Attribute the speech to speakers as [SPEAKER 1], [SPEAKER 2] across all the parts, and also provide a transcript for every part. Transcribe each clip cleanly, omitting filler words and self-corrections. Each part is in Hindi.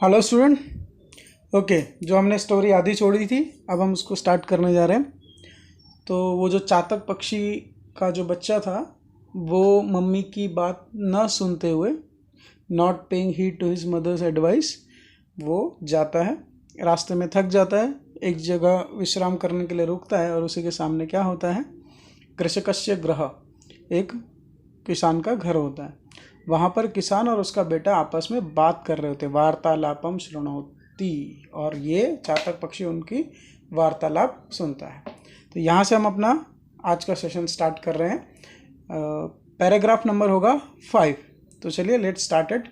[SPEAKER 1] Hello student. ओके, जो हमने स्टोरी आधी छोड़ी थी अब हम उसको स्टार्ट करने जा रहे हैं। तो वो जो चातक पक्षी का जो बच्चा था वो मम्मी की बात न सुनते हुए, not paying heed to his mother's advice, वो जाता है, रास्ते में थक जाता है, एक जगह विश्राम करने के लिए रुकता है और उसी के सामने क्या होता है, कृषकस्य गृह, एक किसान का घर होता है। वहाँ पर किसान और उसका बेटा आपस में बात कर रहे होते, वार्तालापम शृणोति, और ये चातक पक्षी उनकी वार्तालाप सुनता है। तो यहाँ से हम अपना आज का सेशन स्टार्ट कर रहे हैं। पैराग्राफ नंबर होगा 5। तो चलिए लेट स्टार्ट इट।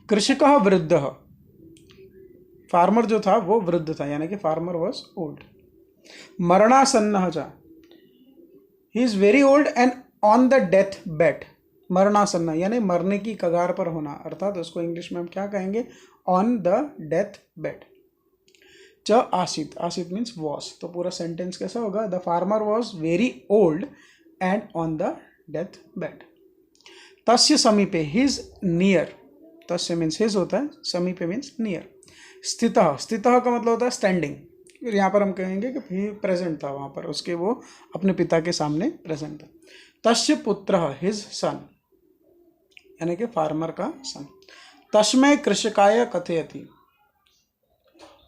[SPEAKER 1] कृषकः वृद्धः, फार्मर जो था वो वृद्ध था, यानी कि फार्मर वॉज ओल्ड। मरणासन्नः च, he is very old and on the death bed. मरणासन्न यानी मरने की कगार पर होना, अर्थात उसको इंग्लिश में हम क्या कहेंगे, ऑन द डेथ बेड। च आसीत, आसीत मीन्स वॉज, तो पूरा सेंटेंस कैसा होगा, the farmer was very old and on the death bed. तस्य समीपे, हिज नियर, तस्य मीन्स हिज होता है, समीपे मीन्स नियर। स्थितः, स्थितः का मतलब होता है स्टैंडिंग, यहाँ पर हम कहेंगे कि प्रेजेंट था, वहाँ पर उसके वो अपने पिता के सामने प्रेजेंट था। तस्य पुत्रः, हिज सन, यानी कि फार्मर का सन। तस्मै कृषकाय कथयति,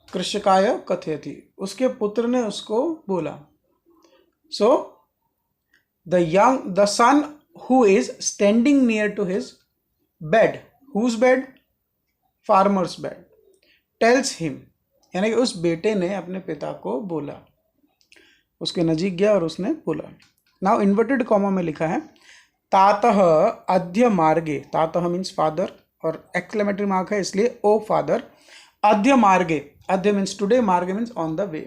[SPEAKER 1] कृषकाय कथयति, उसके पुत्र ने उसको बोला। So the son who is standing near to his bed, whose bed, farmer's bed, tells him, यानी कि उस बेटे ने अपने पिता को बोला, उसके नजीक गया और उसने बोला। नाउ इन्वर्टेड कॉमा में लिखा है तातः अद्य मार्गे, तातः मीन्स फादर और एक्सक्लेमेटरी मार्क है इसलिए ओ फादर। अद्य मार्गे, अद्य मीन्स टुडे, मार्गे मीन्स ऑन द वे।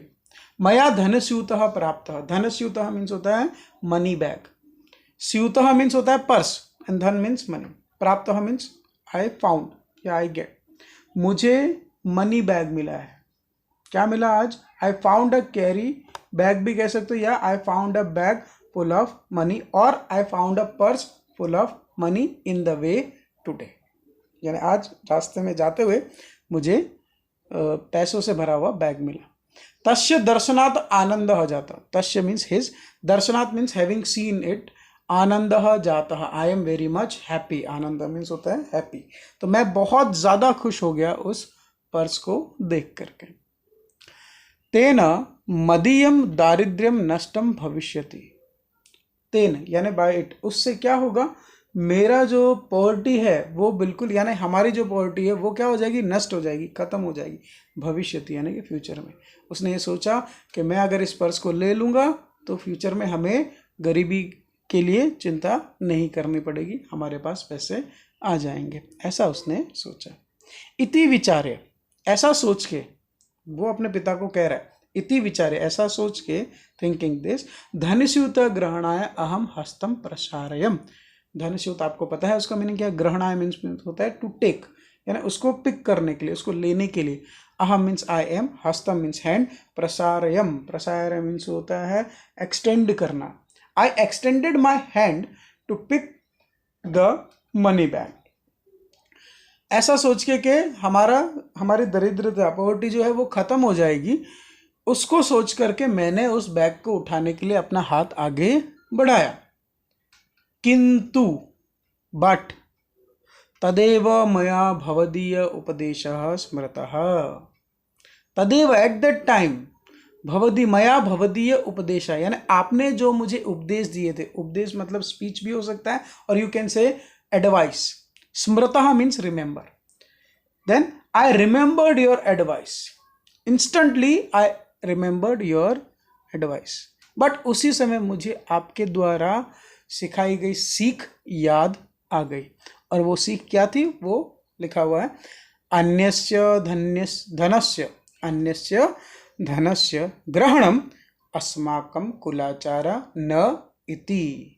[SPEAKER 1] मया धनस्यूतः प्राप्तः, धनस्यूतः मीन्स होता है मनी बैग, स्यूतः मीन्स होता है पर्स एंड धन मीन्स मनी, प्राप्तः मीन्स आई फाउंड या आई गेट। मुझे मनी बैग मिला है, क्या मिला आज, I found a carry bag भी कह सकते हो, या I found a bag full of money, और I found a purse full of money in the way today, यानी आज रास्ते में जाते हुए मुझे पैसों से भरा हुआ बैग मिला। तस्य दर्शनात् आनंदः जातः, तस्य मीन्स हिज, दर्शनात् मीन्स हैविंग सीन इट, आनंदः जातः I am very much happy, आनंद मीन्स होता है हैप्पी, तो मैं बहुत ज़्यादा खुश हो गया उस पर्स को देख करके। तेन मदीयम दारिद्र्यम नष्टम भविष्यति, तेन यानी बाय इट, उससे क्या होगा, मेरा जो पॉवर्टी है वो बिल्कुल, यानी हमारी जो पॉवर्टी है वो क्या हो जाएगी, नष्ट हो जाएगी, खत्म हो जाएगी, भविष्यति यानी कि फ्यूचर में। उसने ये सोचा कि मैं अगर इस पर्स को ले लूँगा तो फ्यूचर में हमें गरीबी के लिए चिंता नहीं करनी पड़ेगी, हमारे पास पैसे आ जाएंगे, ऐसा उसने सोचा। इति विचारे, ऐसा सोच के वो अपने पिता को कह रहा है, इति विचारे ऐसा सोच के, थिंकिंग दिस, धनस्यूत ग्रहणाय अहम हस्तम प्रसारयम। धनस्यूत आपको पता है उसका मीनिंग क्या है, ग्रहणाय मीन्स होता है टू टेक, यानी उसको पिक करने के लिए, उसको लेने के लिए। अहम मीन्स आई एम, हस्तम मीन्स हैंड, प्रसारयम, प्रसारय मीन्स होता है एक्सटेंड करना। I extended my hand to pick the money bag, ऐसा सोच के कि हमारी दरिद्रता, पॉवर्टी जो है वो खत्म हो जाएगी, उसको सोच करके मैंने उस बैग को उठाने के लिए अपना हाथ आगे बढ़ाया। किंतु बट तदेव मया भवदीय उपदेशः स्मृतः, तदेव एट दैट टाइम, भवदी मया भवदीय उपदेश, यानी आपने जो मुझे उपदेश दिए थे, उपदेश मतलब स्पीच भी हो सकता है और यू कैन से एडवाइस। स्मृतः means remember, then I remembered your advice, instantly I remembered your advice, but उसी समय मुझे आपके द्वारा सिखाई गई सीख याद आ गई, और वो सीख क्या थी, वो लिखा हुआ है, अन्यस्य धनस्य ग्रहणम अस्माकं कुलाचार न इति।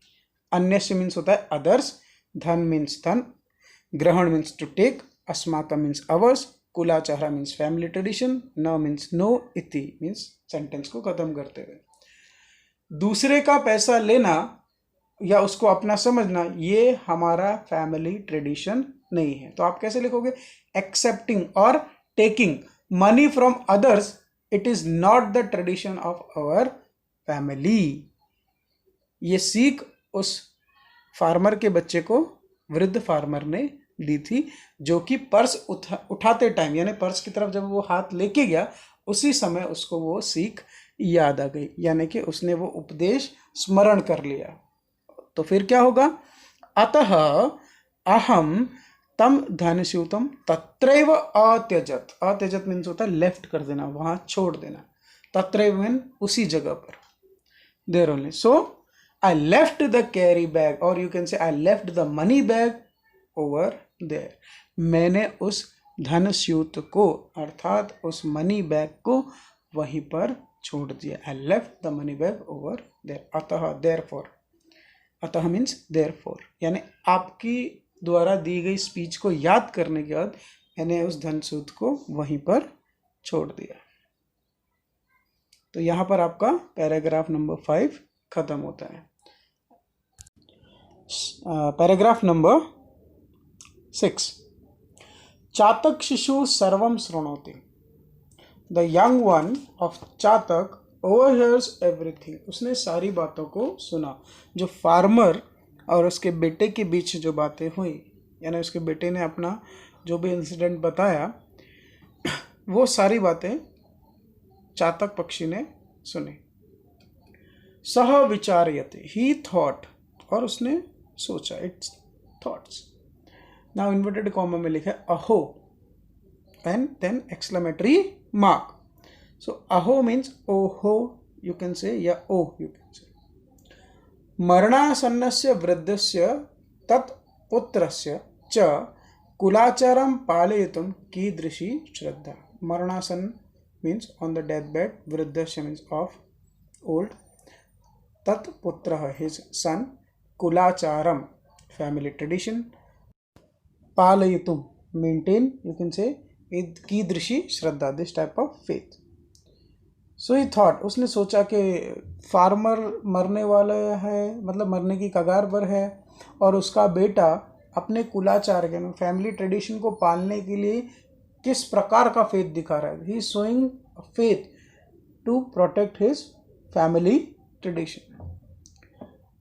[SPEAKER 1] अन्यस्य मीन्स होता है अदर्स, धन मीन्स धन, ग्रहण मीन्स टू टेक, अस्माकं मीन्स अवर्स, कुलाचार मीन्स फैमिली ट्रेडिशन, न मीन्स नो, इति मीन्स सेंटेंस को खत्म करते हुए। दूसरे का पैसा लेना या उसको अपना समझना, ये हमारा फैमिली ट्रेडिशन नहीं है। तो आप कैसे लिखोगे, accepting or taking money from others, it is not the tradition of our family. ये सीख उस फार्मर के बच्चे को वृद्ध फार्मर ने दी थी, जो कि पर्स उठाते टाइम, यानी पर्स की तरफ जब वो हाथ लेके गया उसी समय उसको वो सीख याद आ गई, यानी कि उसने वो उपदेश स्मरण कर लिया। तो फिर क्या होगा? अतः अहम तम धनस्यूतम तत्रैव अत्यजत। अत्यजत मीन्स होता है लेफ्ट कर देना, वहां छोड़ देना। तत्रैव मीन उसी जगह पर, there only. So I left the carry bag, और you can say I left the money bag over there. मैंने उस धनस्यूत को अर्थात उस मनी बैग को वहीं पर छोड़ दिया। I left the money bag over there. अतः देयरफॉर, अतः मीन्स देयरफॉर, यानी आपकी द्वारा दी गई स्पीच को याद करने के बाद मैंने उस धनसूत को वहीं पर छोड़ दिया। तो यहां पर आपका पैराग्राफ नंबर 5 खत्म होता है। पैराग्राफ नंबर 6, चातक शिशु सर्वम शृणोति। The young one of chatak overhears everything. उसने सारी बातों को सुना। जो फार्मर और उसके बेटे के बीच जो बातें हुई, यानी उसके बेटे ने अपना जो भी इंसिडेंट बताया, वो सारी बातें चातक पक्षी ने सुनी। सह विचार्यते, ही थॉट, और उसने सोचा, its thoughts. Now inverted comma में लिखा है अहो एंड देन एक्सक्लेमेटरी मार्क। सो अहो मीन्स ओहो यू कैन से, या ओ यू कैन से। मरणासन्नस्य वृद्धस्य तत्पुत्रस्य च कुलाचारं पालयितुं कीदृशी श्रद्धा। मरणासन means on the death bed, वृद्धस्य मीन्स ऑफ ओल्ड, तत्पुत्रः हिज सन, कुलाचारम फैमिली ट्रेडिशन, पालयितुं मेंटेन यू कैन से, कीदृशी श्रद्धा this type of faith. So he thought, उसने सोचा कि फार्मर मरने वाला है, मतलब मरने की कगार पर है, और उसका बेटा अपने कुलाचार के फैमिली ट्रेडिशन को पालने के लिए किस प्रकार का फेथ दिखा रहा है। He is showing faith to protect his family tradition.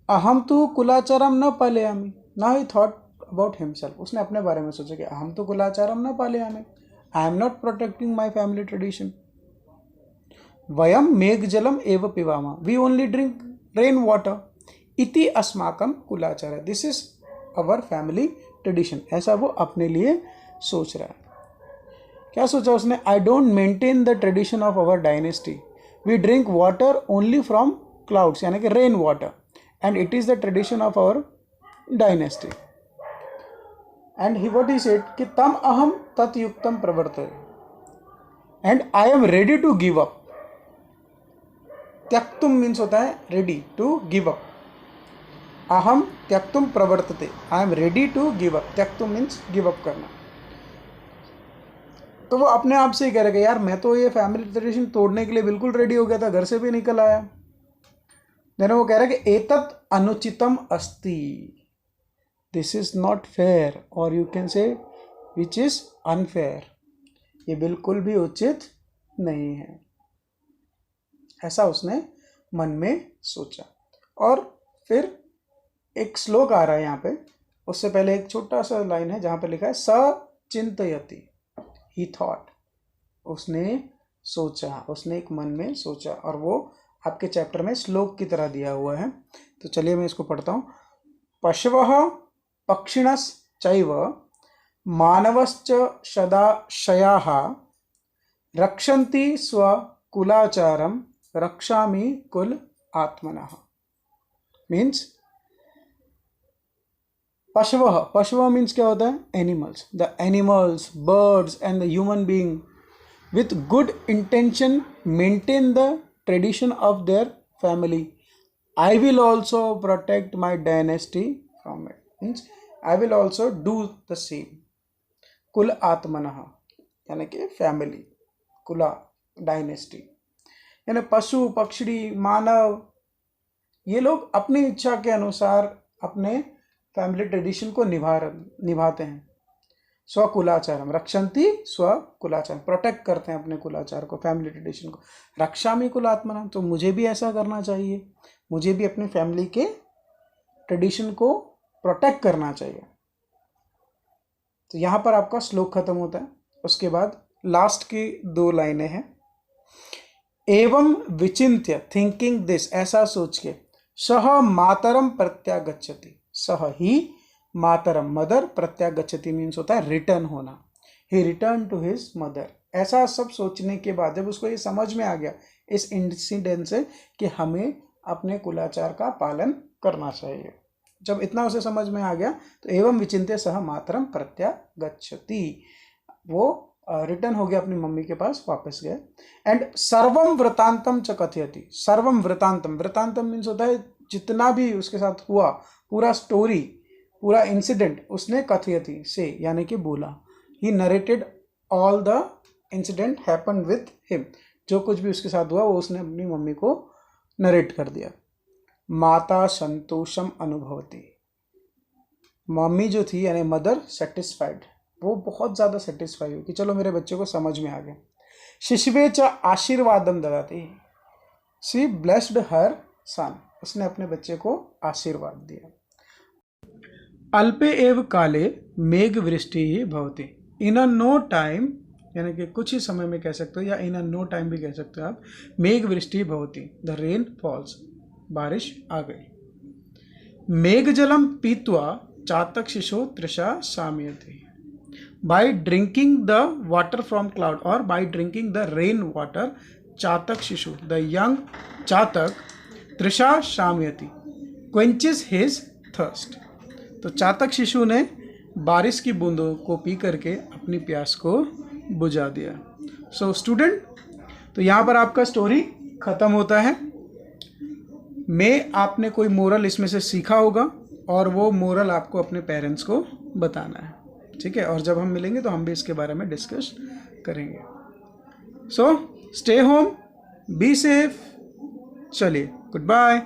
[SPEAKER 1] अहम तो कुलाचारम न पालयामि। Now he thought about himself. उसने अपने बारे में सोचा कि अहम तो कुलाचारम न पालयामि, I am not protecting my family tradition. वयम मेघजलम एव पिबामः, we only drink rain water, इति अस्माकं कुलाचार, this is our family tradition. ऐसा वो अपने लिए सोच रहा है। क्या सोचा उसने? I don't maintain the tradition of our dynasty, we drink water only from clouds, यानी कि rain water, and it is the tradition of our dynasty. And he what he said कि तम अहम तत्युक्तम प्रवर्तते, and I am ready to give up. त्यक्तुम मीन्स होता है रेडी टू गिव अप। अहम त्यक्तुम प्रवर्तते, I am ready to give up. त्यक्तुम मीन्स गिव अप करना। तो वो अपने आप से ही कह रहे यार मैं तो ये फैमिली ट्रेडिशन तोड़ने के लिए बिल्कुल रेडी हो गया था, घर से भी निकल आया। देन वो कह रहा है कि एतत् अनुचितम अस्ति, दिस इज नॉट फेयर, और यू कैन से विच इज अनफेयर, ये बिल्कुल भी उचित नहीं है। ऐसा उसने मन में सोचा। और फिर एक श्लोक आ रहा है यहाँ पे, उससे पहले एक छोटा सा लाइन है जहाँ पे लिखा है सचिंतयति, ही थॉट, उसने सोचा, उसने एक मन में सोचा, और वो आपके चैप्टर में श्लोक की तरह दिया हुआ है। तो चलिए मैं इसको पढ़ता हूँ। पशवः पक्षिणश्चैव मानवश्च सदाशयाः रक्षन्ति स्वकुलाचारं रक्षामि कुल आत्मनः। मीन्स पशवः, पशवः मीन्स क्या होता है? Animals. The animals, birds and the human being with good intention maintain the tradition of their family. I will also protect my dynasty from it. Means I will also do the same. कुल आत्मनः यानी कि फैमिली, कुला डायनेस्टी, यानी पशु पक्षी मानव, ये लोग अपनी इच्छा के अनुसार अपने फैमिली ट्रेडिशन को निभाते हैं। स्वकुलाचारम, रक्षन्ति स्वकुलाचारम, प्रोटेक्ट करते हैं अपने कुलाचार को, फैमिली ट्रेडिशन को। रक्षामि कुलात्मना, तो मुझे भी ऐसा करना चाहिए, मुझे भी अपनी फैमिली के ट्रेडिशन को प्रोटेक्ट करना चाहिए। तो यहाँ पर आपका श्लोक खत्म होता है। उसके बाद लास्ट की 2 लाइनें हैं। एवं विचिन्त्य, थिंकिंग दिस, ऐसा सोच के, सह मातरम प्रत्यागच्छति, सह ही मातरम, मदर, प्रत्यागच्छति मीन्स होता है रिटर्न होना। ही रिटर्न टू हिज मदर। ऐसा सब सोचने के बाद जब उसको ये समझ में आ गया इस इंसिडेंट से कि हमें अपने कुलाचार का पालन करना चाहिए, जब इतना उसे समझ में आ गया तो एवं विचिन्त्य सह मातरम प्रत्यागच्छति, वो रिटर्न हो गया, अपनी मम्मी के पास वापस गए। एंड सर्वम वृतांतम च कथयति, सर्वम वृतांतम, वृतांतम मीन्स होता है जितना भी उसके साथ हुआ, पूरा स्टोरी, पूरा इंसिडेंट उसने कथयति से यानी कि बोला। ही narrated all the incident happened with him, जो कुछ भी उसके साथ हुआ वो उसने अपनी मम्मी को नरेट कर दिया। माता संतोषम अनुभवती, मम्मी जो थी यानी मदर सेटिस्फाइड, वो बहुत ज़्यादा सेटिस्फाई हुई कि चलो मेरे बच्चे को समझ में आ गया। शिशवे च आशीर्वादम ददाति, शी ब्लेस्ड हर सन, उसने अपने बच्चे को आशीर्वाद दिया। अल्पे एव काले मेघ वृष्टि ही भवति, इन अ नो टाइम, यानी कि कुछ ही समय में कह सकते हो, या इन अ नो टाइम भी कह सकते हो आप, मेघ वृष्टि भवति, द रेन फॉल्स, बारिश आ गई। मेघ जलम पीत्वा चातक शिशो तृषा शाम्यति, by drinking the water from cloud or by drinking the rain water, chatak shishu, the young chatak, trisha shamyati, quenches his thirst। तो चातक शिशु ने बारिश की बूंदों को पी करके अपनी प्यास को बुझा दिया। सो स्टूडेंट, तो यहाँ पर आपका स्टोरी खत्म होता है। मैं आपने कोई मोरल इसमें से सीखा होगा और वो मोरल आपको अपने पेरेंट्स को बताना है, ठीक है। और जब हम मिलेंगे तो हम भी इसके बारे में डिस्कस करेंगे। So stay home, be safe, चलिए गुड बाय।